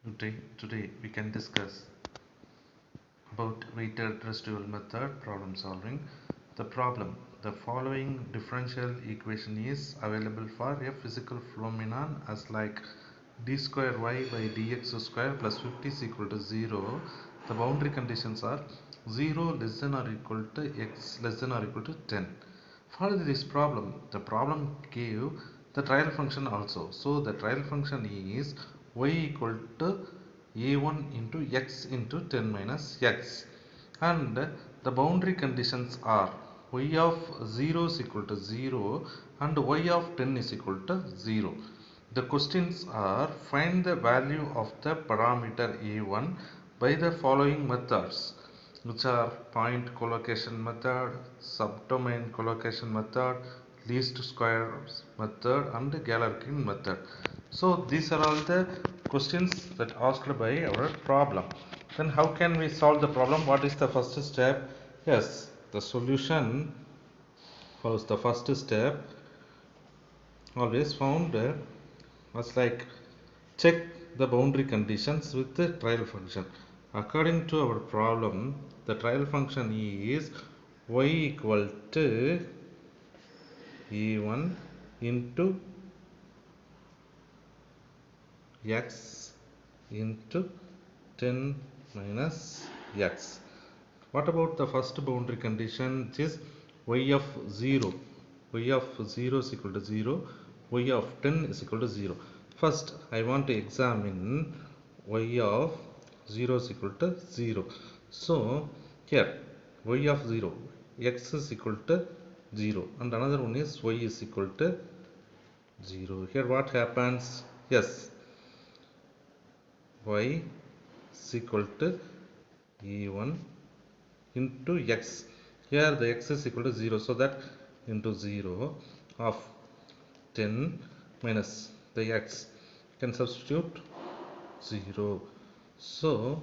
Today we can discuss about weighted residual method problem solving. The problem: the following differential equation is available for a physical phenomenon as like d square y by dx square plus 50 is equal to 0. The boundary conditions are 0 less than or equal to x less than or equal to 10. For this problem, the problem gave the trial function also. So the trial function is y equal to a1 into x into 10 minus x, and the boundary conditions are y of 0 is equal to 0 and y of 10 is equal to 0. The questions are: find the value of the parameter a1 by the following methods, which are point collocation method, subdomain collocation method, least squares method, and Galerkin method. So these are all the questions that asked by our problem. Then how can we solve the problem? What is the first step? Yes, the solution was the first step always found was like check the boundary conditions with the trial function. According to our problem, the trial function is y equal to e1 into x into 10 minus x. What about the first boundary condition, which is y of 0? Y of 0 is equal to 0, y of 10 is equal to 0. First, I want to examine y of 0 is equal to 0. So, here y of 0, x is equal to 0, and another one is y is equal to 0. Here what happens? Yes, y is equal to e1 into x. Here the x is equal to 0, so that into 0 of 10 minus the x can substitute 0. So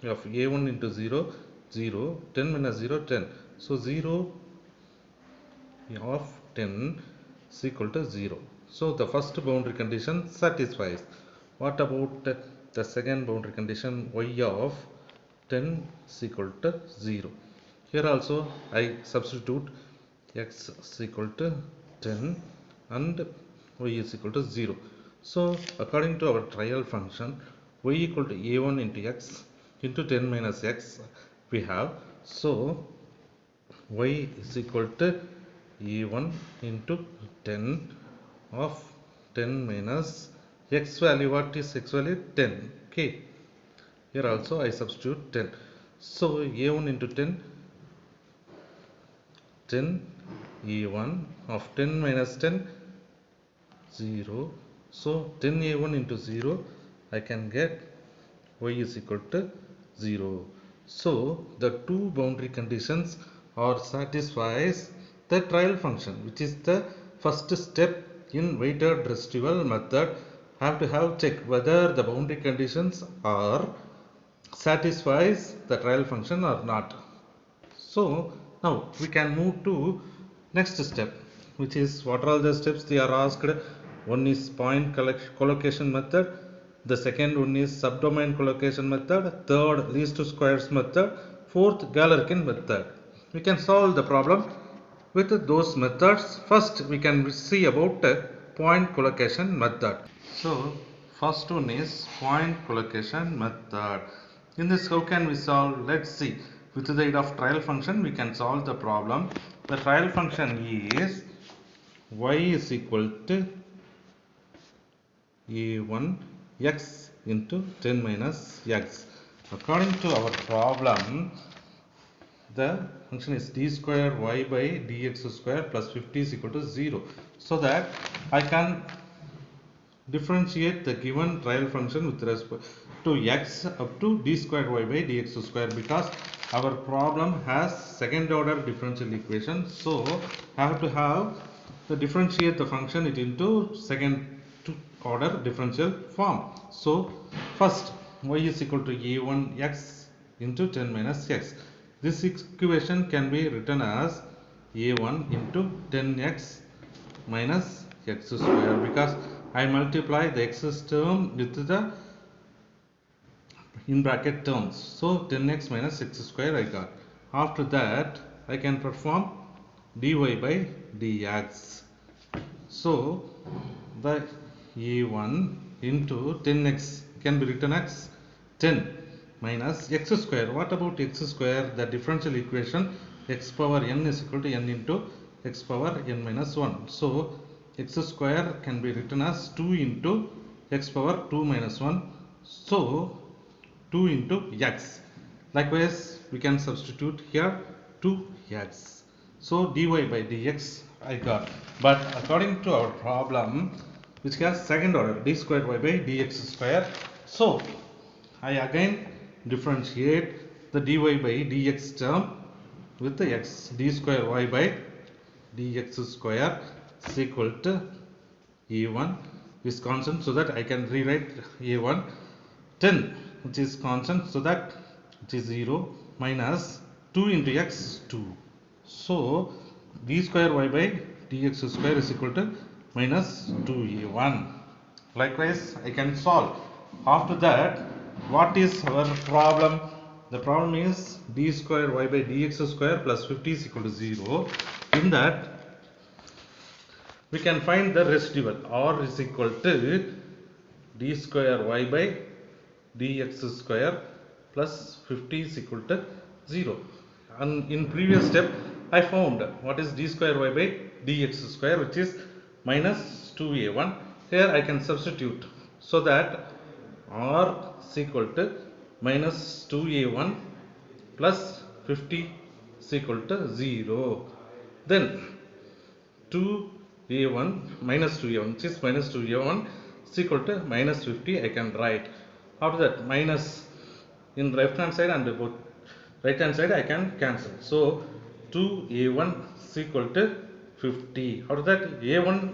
of a1 into 0, 0, 10 minus 0, 10. So 0 of 10 is equal to 0. So the first boundary condition satisfies. What about the second boundary condition? Y of 10 is equal to 0. Here also I substitute x is equal to 10 and y is equal to 0. So according to our trial function, y equal to a1 into x into 10 minus x we have. So y is equal to a1 into 10 of 10 minus x value. What is x value? 10. Okay, here also I substitute 10. So a1 into 10, 10 a1 of 10 minus 10, 0. So 10 a1 into 0, I can get y is equal to 0. So the two boundary conditions are satisfies the trial function, which is the first step in weighted residual method. Have to have check whether the boundary conditions are satisfies the trial function or not. So now we can move to next step, which is what are all the steps they are asked. One is point collocation method, the second one is subdomain collocation method, third least squares method, fourth Galerkin method. We can solve the problem with those methods. First we can see about point collocation method. So first one is point collocation method. In this, how can we solve? Let's see. With the aid of trial function we can solve the problem. The trial function is y is equal to a1 x into 10 minus x. According to our problem, the function is d square y by dx square plus 50 is equal to 0. So that I can differentiate the given trial function with respect to x up to d square y by dx square, because our problem has second order differential equation. So I have to have to differentiate the function it into second order differential form. So first y is equal to a1 x into 10 minus x. This equation can be written as a1 into 10x minus x square, because I multiply the x term with the in bracket terms. So 10x minus x square I got. After that I can perform dy by dx. So the a1 into 10x can be written as 10 minus x square. What about x square? The differential equation x power n is equal to n into x power n minus 1. So x square can be written as 2 into x power 2 minus 1. So 2 into x. Likewise, we can substitute here 2x. So dy by dx I got. But according to our problem, which has second order d squared y by dx square. So I again differentiate the dy by dx term with the x. D square y by dx square is equal to a1 is constant, so that I can rewrite a1 10 which is constant, so that it is 0 minus 2 into x 2. So d square y by dx square is equal to minus 2a1. Likewise I can solve. After that, what is our problem? The problem is d square y by dx square plus 50 is equal to 0. In that we can find the residual. R is equal to d square y by dx square plus 50 is equal to 0. And in previous step I found what is d square y by dx square, which is minus 2a1. Here I can substitute, so that r is equal to minus 2a1 plus 50 is equal to 0. Then 2a1 minus 2a1, which is minus 2a1 is equal to minus 50 I can write. After that, minus in left hand side and both right hand side I can cancel. So 2a1 is equal to 50. After that, a1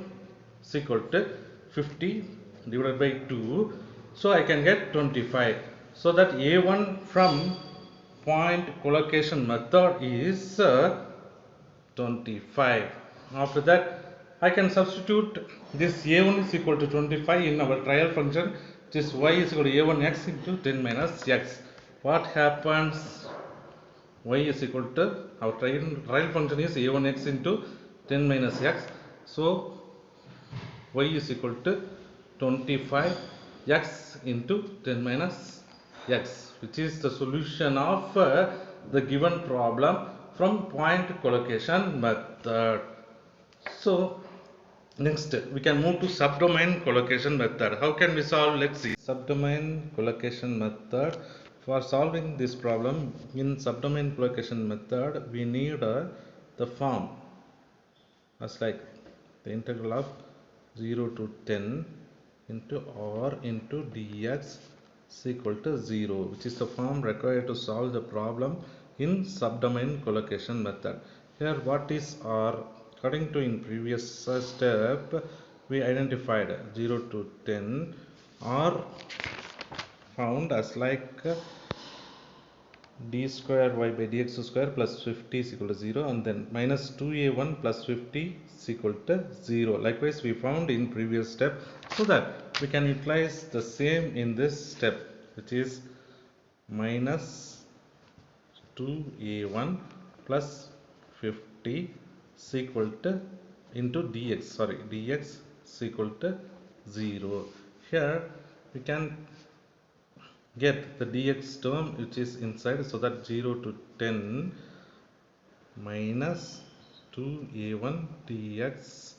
is equal to 50 divided by 2. So I can get 25. So that a1 from point collocation method is 25. After that, I can substitute this a1 is equal to 25 in our trial function, which is y is equal to a1x into 10 minus x. What happens? Y is equal to, our trial function is a1x into 10 minus x. So y is equal to 25x into 10 minus x, which is the solution of the given problem from point collocation method. So next we can move to subdomain collocation method. How can we solve? Let's see. Subdomain collocation method. For solving this problem in subdomain collocation method, we need the form as like the integral of 0 to 10 into r into dx is equal to 0, which is the form required to solve the problem in subdomain collocation method. Here what is r? According to in previous step, we identified 0 to 10 r found as like d square y by dx square plus 50 is equal to 0, and then minus 2a1 plus 50 is equal to 0. Likewise we found in previous step, so that we can utilize the same in this step, which is minus 2a1 plus 50 is equal to into dx is equal to 0. Here we can get the dx term which is inside, so that 0 to 10 minus 2a1 dx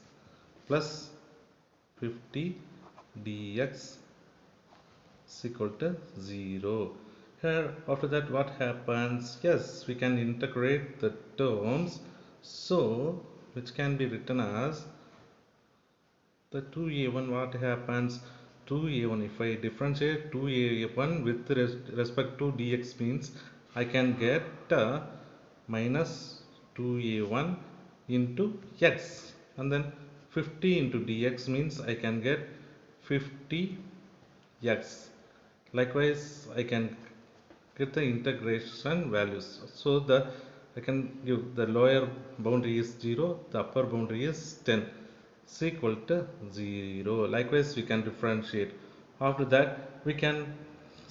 plus 50 dx is equal to 0. Here after that what happens? Yes, we can integrate the terms, so which can be written as the 2a1. What happens? 2a1, if I differentiate 2a1 with respect to dx, means I can get minus 2a1 into x, and then 50 into dx means I can get 50x. Likewise I can get the integration values, so the I can give the lower boundary is 0, the upper boundary is 10 is equal to 0. Likewise we can differentiate. After that we can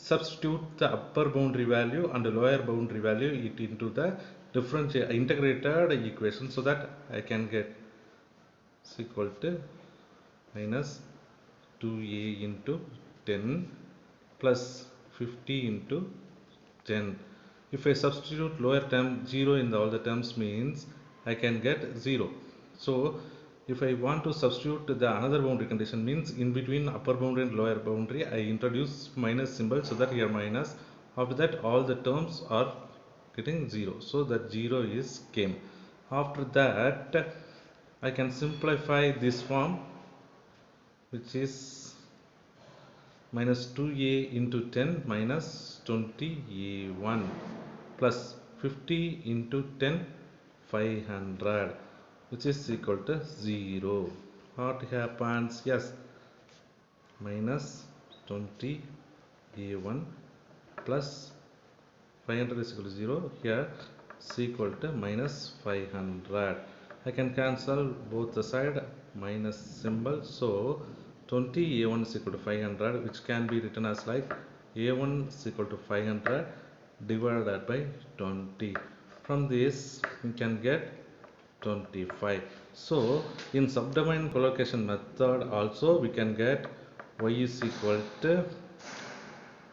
substitute the upper boundary value and the lower boundary value it into the differential integrated equation, so that I can get is equal to minus 2a into 10 plus 50 into 10. If I substitute lower term 0 in all the terms, means I can get 0. So if I want to substitute the another boundary condition, means in between upper boundary and lower boundary I introduce minus symbol, so that here minus, after that all the terms are getting 0, so that 0 is came. After that I can simplify this form, which is minus 2a into 10 minus 20a1 plus 50 into 10 500, which is equal to 0. What happens? Yes, minus 20a1 plus 500 is equal to 0. Here is equal to minus 500. I can cancel both the side minus symbol, so 20 a1 is equal to 500, which can be written as like a1 is equal to 500 divided by 20. From this we can get 25. So in subdomain collocation method also we can get y is equal to,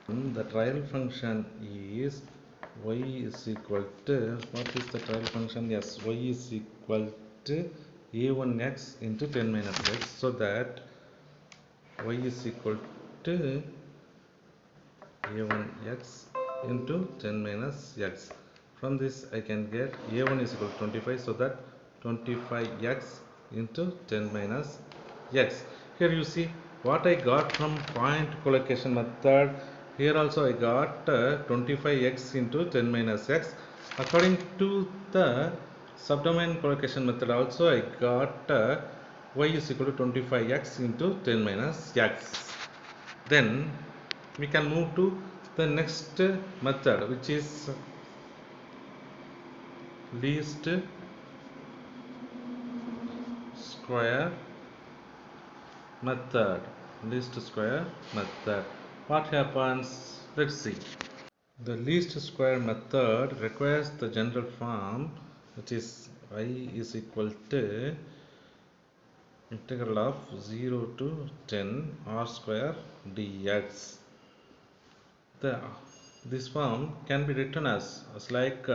the trial function is y is equal to, what is the trial function? Yes, y is equal to a1x into 10 minus x, so that y is equal to a1x into 10 minus x. From this I can get a1 is equal to 25, so that 25x into 10 minus x. Here you see what I got from point collocation method. Here also I got 25x into 10 minus x. According to the subdomain collocation method also I got y is equal to 25x into 10 minus x. Then we can move to the next method, which is least square method. Least square method. What happens? Let's see. The least square method requires the general form, which is y is equal to integral of 0 to 10 r square dx. This form can be written as like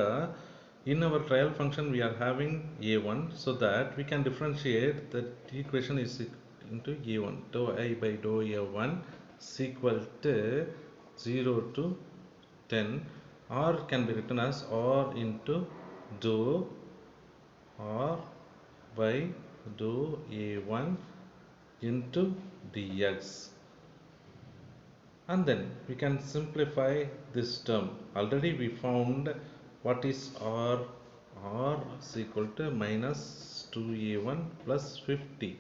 in our trial function we are having a1, so that we can differentiate the equation is into a1, dou I by dou a1 is equal to 0 to 10, or can be written as r into dou r by dou a1 into dx. And then we can simplify this term. Already we found what is r. R is equal to minus 2a1 plus 50,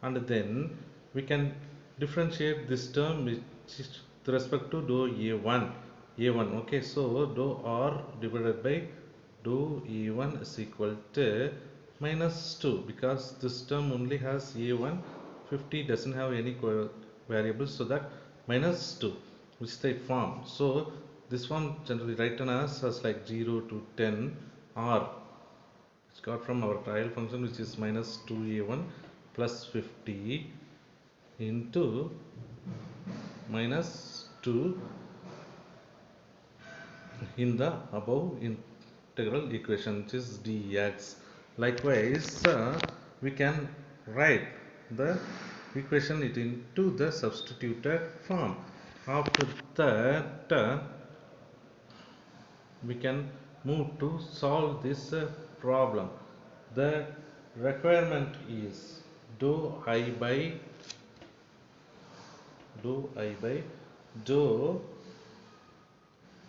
and then we can differentiate this term which is with respect to dou a1. Okay, so dou r divided by dou a1 is equal to minus 2, because this term only has a1, 50 doesn't have any variables, so that minus 2, which is the form. So this form generally written as like 0 to 10 r, it's got from our trial function, which is minus 2a1 plus 50 into minus 2 in the above integral equation, which is dx. Likewise we can write the equation it into the substituted form. After that we can move to solve this problem. The requirement is dou I by dou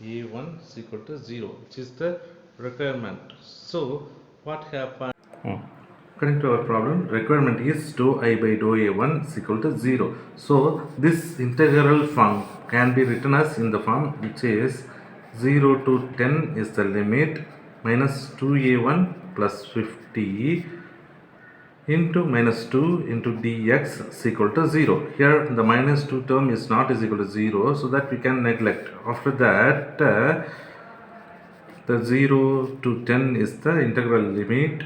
a1 is equal to 0, which is the requirement. So what happens? According to our problem, requirement is dou I by dou a1 is equal to 0. So this integral form can be written as in the form which is 0 to 10 is the limit, minus 2a1 plus 50 into minus 2 into dx is equal to 0. Here the minus 2 term is not is equal to 0, so that we can neglect. After that, the 0 to 10 is the integral limit.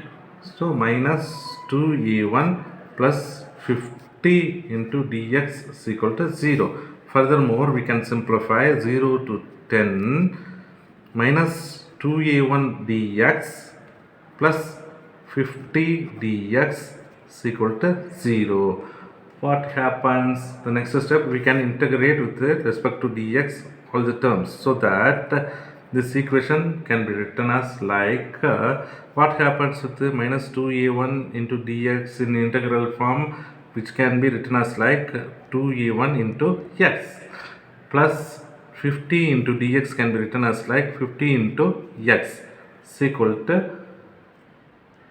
So minus 2a1 plus 50 into dx is equal to 0. Furthermore, we can simplify 0 to 10 minus 2a1 dx plus 50 dx is equal to 0. What happens? The next step, we can integrate with respect to dx all the terms, so that this equation can be written as like what happens with the minus 2a1 into dx in integral form, which can be written as like 2a1 into x plus 50 into dx can be written as like 50 into x is equal to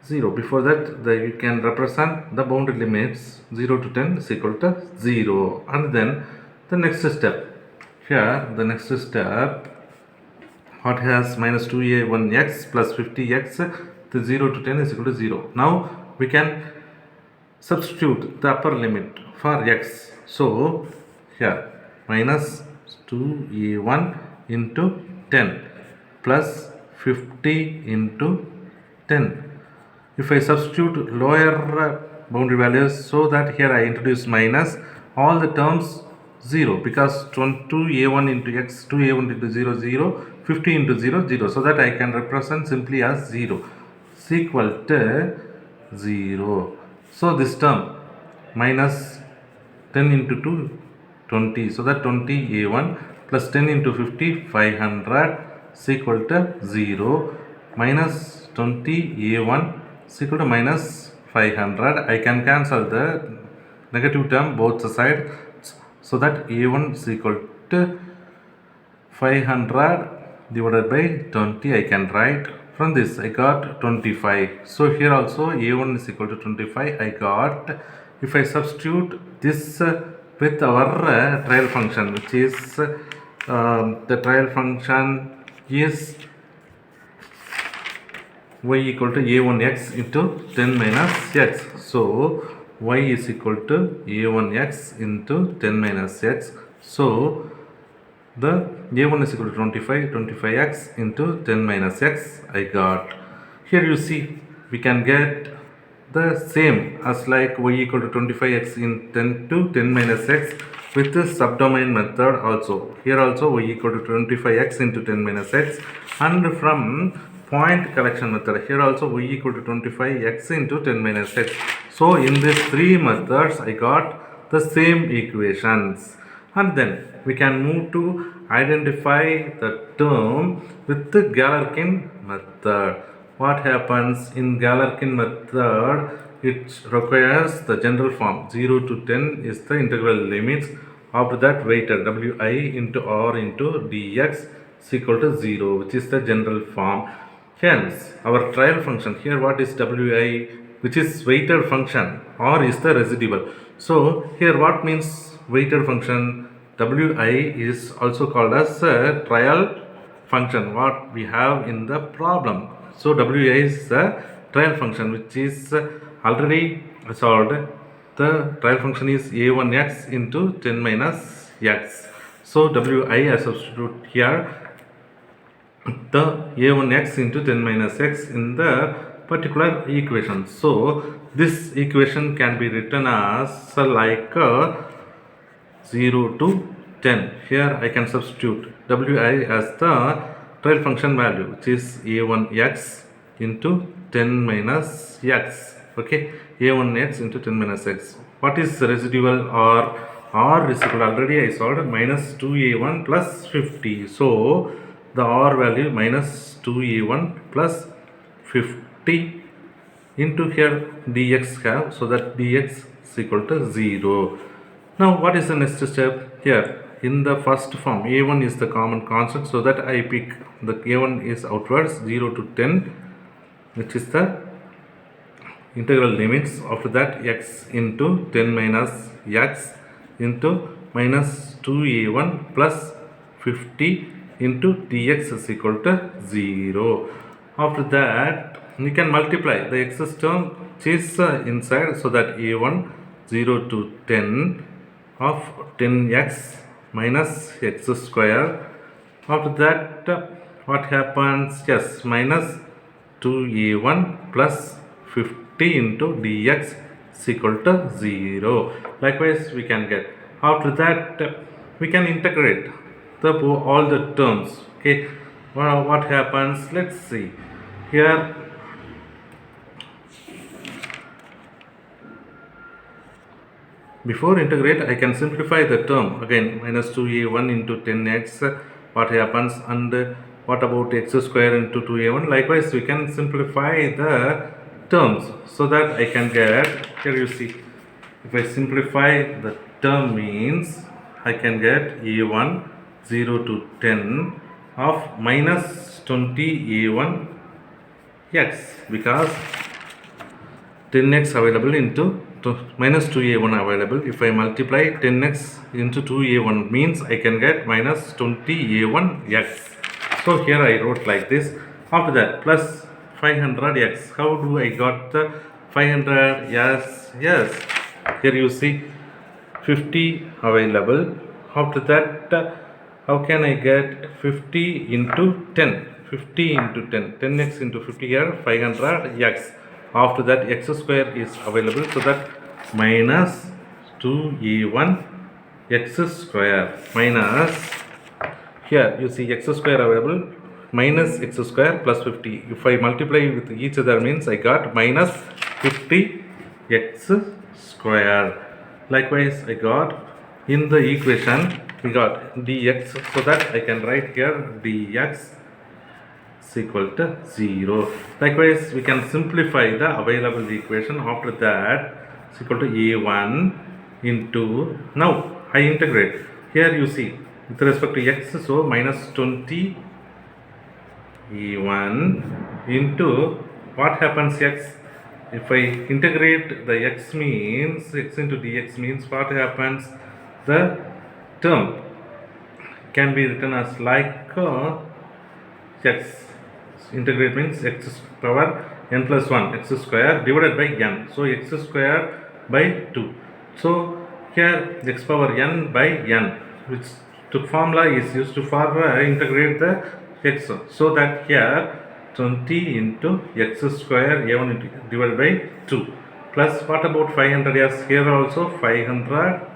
0. Before that, you can represent the boundary limits 0 to 10 is equal to 0. And then the next step. Here, the next step, what has minus 2a1x plus 50x, the 0 to 10 is equal to 0. Now, we can substitute the upper limit for x. So, here, minus 2a1 into 10 plus 50 into 10. If I substitute lower boundary values, so that here I introduce minus, all the terms 0, because 2a1 into x, 2a1 into 0, 0, 50 into 0, 0, so that I can represent simply as 0 is equal to 0. So this term minus 10 into 2, 20, so that 20a1 plus 10 into 50, 500 is equal to 0, minus 20a1 is equal to minus 500. I can cancel the negative term both sides, so that a1 is equal to 500 divided by 20. I can write from this, I got 25. So here also a1 is equal to 25. I got, if I substitute this with our trial function, which is the trial function is y equal to a1x into 10 minus x. So y is equal to a1x into 10 minus x. So the a1 is equal to 25, 25x into 10 minus x I got. Here you see, we can get the same as like y equal to 25x in 10 to 10 minus x with the subdomain method also. Here also y equal to 25x into 10 minus x, and from point collection method, here also y equal to 25x into 10 minus x. So in these three methods I got the same equations, and then we can move to identify the term with the Galerkin method. What happens in Galerkin method? It requires the general form 0 to 10 is the integral limits. After that, weighted wi into r into dx is equal to 0, which is the general form. Hence, our trial function here, what is wi, which is weighted function, r is the residual. So here what means weighted function? Wi is also called as a trial function, what we have in the problem. So wi is the trial function, which is already solved. The trial function is a1x into 10 minus x. So wi I substitute here the a1x into 10 minus x in the particular equation. So this equation can be written as like 0 to 10. Here I can substitute wi as the trial function value, which is a1x into 10 minus x. Okay, a1x into 10 minus x. What is the residual r? R is equal, already I solved, minus 2a1 plus 50. So the r value minus 2a1 plus 50 into here dx have, so that dx is equal to 0. Now what is the next step? Here in the first form a1 is the common constant, so that I pick the a1 is outwards 0 to 10, which is the integral limits. After that, x into 10 minus x into minus 2a1 plus 50 into dx is equal to 0. After that, you can multiply the excess term which is inside, so that a1 0 to 10 of 10x minus x square. After that, what happens? Yes, minus 2a1 plus 50 into dx is equal to 0. Likewise, we can get. After that, we can integrate all the terms. Okay, well, what happens? Let's see. Here, before integrate, I can simplify the term again. Minus 2a1 into 10x, what happens, and what about x square into 2a1? Likewise, we can simplify the terms so that I can get, here you see, if I simplify the term means I can get a1 0 to 10 of minus 20a1 x, because 10x available into minus 2a1 available. If I multiply 10x into 2a1 means I can get minus 20a1x. So here I wrote like this. After that, plus 500x. How do I got the 500? Yes, here you see 50 available. After that, how can I get 50 into 10? 50 into 10, 10x into 50 here, 500x. After that, x square is available, so that minus 2a1 x square minus, here you see x square available, minus x square plus 50. If I multiply with each other means I got minus 50 x square. Likewise, I got in the equation we got dx, so that I can write here dx is equal to 0. Likewise, we can simplify the available equation. After that, is equal to a1 into, now I integrate. Here you see with respect to x, so minus 20 a1 into, what happens, x. If I integrate the x means, x into dx means, what happens, the term can be written as like x, integrate means x power n plus 1 x square divided by n, so x square by 2. So here x power n by n, which the formula is used for integrate the x, so that here 20 into x square a1 into, divided by 2, plus what about 500? Yes, here also 500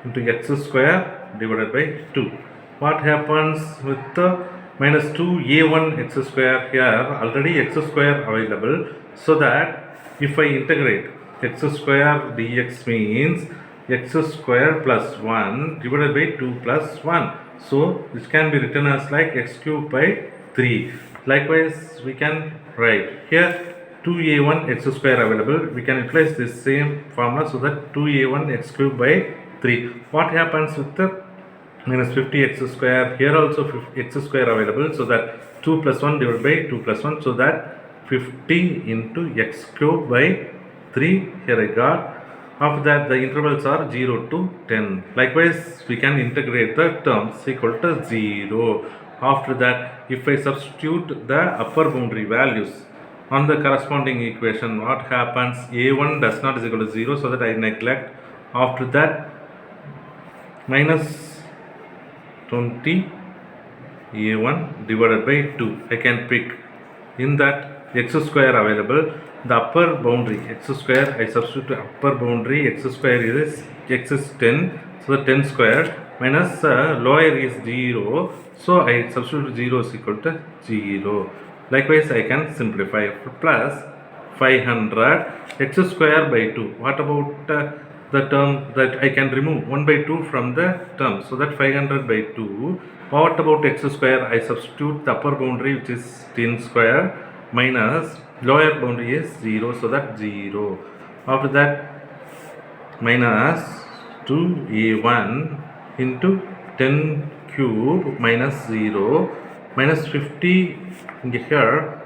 into x square divided by 2. What happens with the minus 2a1 x square? Here already x square available, so that if I integrate x square dx means x square plus 1 divided by 2 plus 1, so this can be written as like x cube by 3. Likewise, we can write here 2a1 x square available, we can utilize this same formula, so that 2a1 x cube by 3. What happens with the minus 50 x square? Here also x square available, so that 2 plus 1 divided by 2 plus 1, so that 50 into x cube by 3 here I got. After that, the intervals are 0 to 10. Likewise, we can integrate the terms equal to 0. After that, if I substitute the upper boundary values on the corresponding equation, what happens? a1 does not is equal to 0, so that I neglect. After that, minus 20 a1 divided by 2 I can pick. In that, x square available, the upper boundary x square, I substitute upper boundary x square is x is 10, so the 10 square minus lower is 0, so I substitute 0 is equal to 0. Likewise, I can simplify, plus 500 x square by 2. What about the term that I can remove 1 by 2 from the term, so that 500 by 2. What about x square? I substitute the upper boundary which is 10 square minus lower boundary is 0, so that 0. After that, minus 2a1 into 10 cube minus 0 minus 50 here,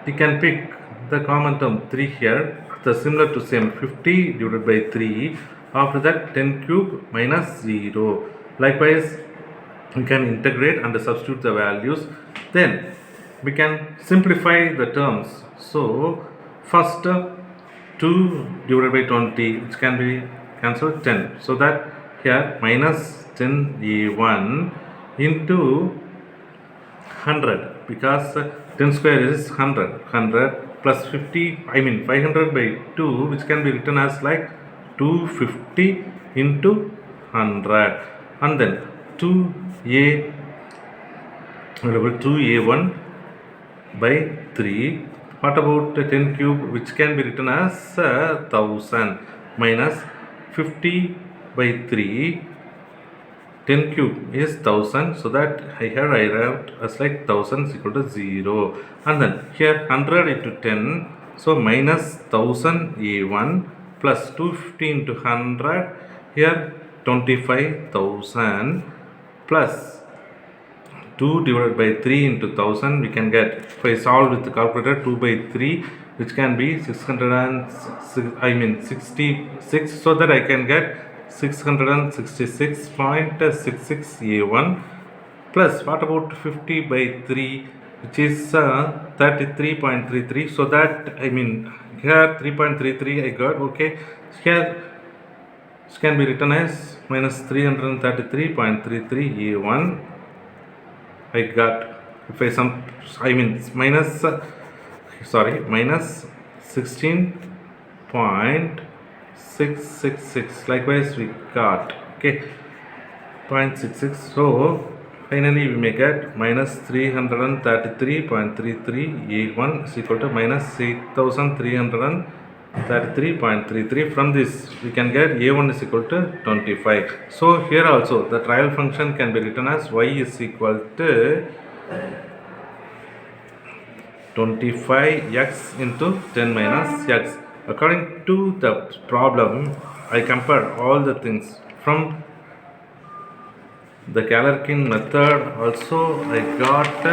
we can pick the common term 3 here, the similar to same 50 divided by 3. After that, 10 cube minus 0. Likewise, we can integrate and substitute the values. Then we can simplify the terms. So first 2 divided by 20, which can be cancelled 10. So that here minus 10a1 into 100, because 10 square is 100 plus 50, I mean 500 by 2, which can be written as like 250 into 100, and then 2a1 by 3. What about 10 cube, which can be written as 1000 minus 50 by 3. 10 cube is 1000, so that here I wrote as like 1000 is equal to 0, and then here 100 into 10, so minus 1000 a1 plus 250 into 100, here 25,000 plus 2 divided by 3 into 1000, we can get, if I solve with the calculator, 2 by 3, which can be 66, so that I can get 666.66 a1 plus what about 50 by 3, which is 33.33, so that I mean here 3.33 I got, okay, here this can be written as minus 333.33 a1 I got. If I minus 16.666, likewise we got, okay, 0.66, so finally we may get minus 333.33 a1 is equal to minus 8333.33. From this we can get a1 is equal to 25. So here also the trial function can be written as y is equal to 25x into 10 minus x. According to the problem, I compared all the things from the Galerkin method. Also I got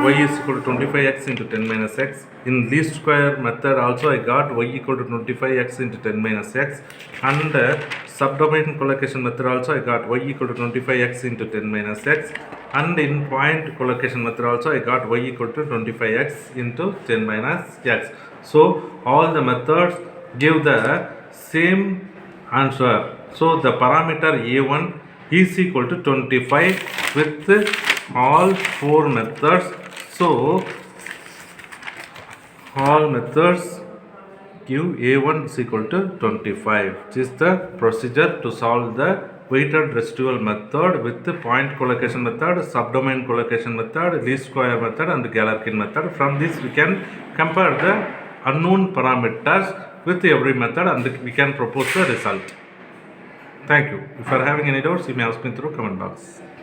y is equal to 25x into 10 minus x. In least square method also I got y equal to 25x into 10 minus x, and subdomain collocation method also I got y equal to 25x into 10 minus x, and in point collocation method also I got y equal to 25x into 10 minus x. So all the methods give the same answer. So the parameter a1 is equal to 25 with all 4 methods. So all methods give a1 is equal to 25, which is the procedure to solve the weighted residual method with the point collocation method, subdomain collocation method, least square method, and the Galerkin method. From this we can compare the unknown parameters with every method, and we can propose the result. Thank you. If you are having any doubts, you may ask me through comment box.